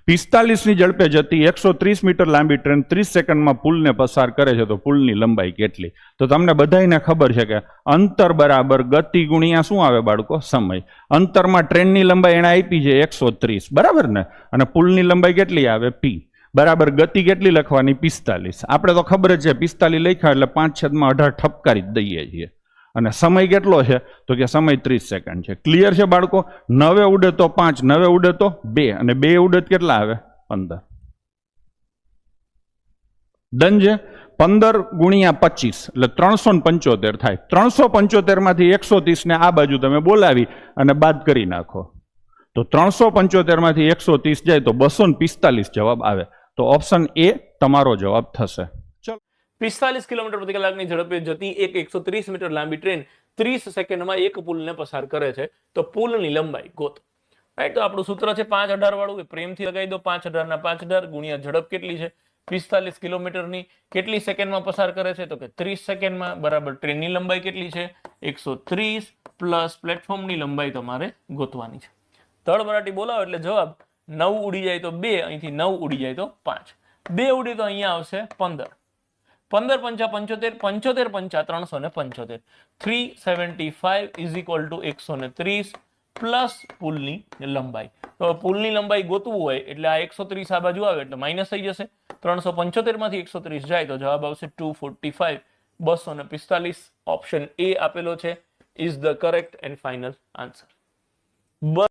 45 ની ઝડપે જતી 130 મીટર લાંબી ટ્રેન 30 સેકન્ડમાં પુલને પસાર કરે છે તો પુલની લંબાઈ કેટલી? તો તમને બધાને ખબર છે કે અંતર બરાબર ગતિ ગુણ્યા શું આવે બાળકો? સમય. અંતરમાં ટ્રેનની લંબાઈ એને આપી છે 130, બરાબર ને? અને પુલની લંબાઈ કેટલી આવે? p બરાબર ગતિ કેટલી લખવાની? 45. આપણે તો ખબર જ છે 45 લખ્યા એટલે 5/18 ઠપકારી જ દઈએ છીએ. અને સમય કેટલો છે? તો કે સમય 30 સેકન્ડ છે. ક્લિયર છે બાળકો? 9 ઉડે તો 5, 9 ઉડે તો 2, અને 2 ઉડે કેટલા આવે? 15. ડન છે? 15 ગુણ્યા 25 એટલે 375 થાય. 375 માંથી 130 ને આ બાજુ તમે બોલાવી અને બાદ કરી નાખો તો 375 માંથી 130 જાય તો 245 જવાબ આવે. તો ઓપ્શન એ તમારો જવાબ થશે. 45 કિલોમીટર પ્રતિ કલાકની ઝડપે જતી એક 130 મીટર લાંબી ટ્રેન 30 સેકન્ડમાં એક પુલને પસાર કરે છે તો પુલની લંબાઈ ગોતો. રાઈટ, તો આપણું સૂત્ર છે 5/18 વાળું, પ્રેમથી લગાવી દો. 5/18 ના 5/18 ગુણ્યા ઝડપ કેટલી છે? 45 કિલોમીટરની. કેટલી સેકન્ડમાં પસાર કરે છે? તો કે 30 સેકન્ડમાં. બરાબર ટ્રેનની લંબાઈ કેટલી છે? 130 પ્લસ પ્લેટફોર્મની લંબાઈ તમારે ગોતવાની છે. તળબરાટી બોલાવો એટલે જવાબ 9 ઉડી જાય તો 2, અહીંથી 9 ઉડી જાય તો 5, 2 ઉડી તો અહીંયા આવશે 15. 15 પંચા 75, 75 પંચા 375. 375 ઇઝ ઇક્વલ ટુ 130 પ્લસ પુલની લંબાઈ. તો પુલની લંબાઈ ગોતવું હોય એટલે આ 130 આ બાજુ આવે એટલે માઇનસ થઈ જશે. 375 માંથી 130 જાય તો જવાબ આવશે 245. 245 ઓપ્શન એ આપેલો છે is the correct and final answer.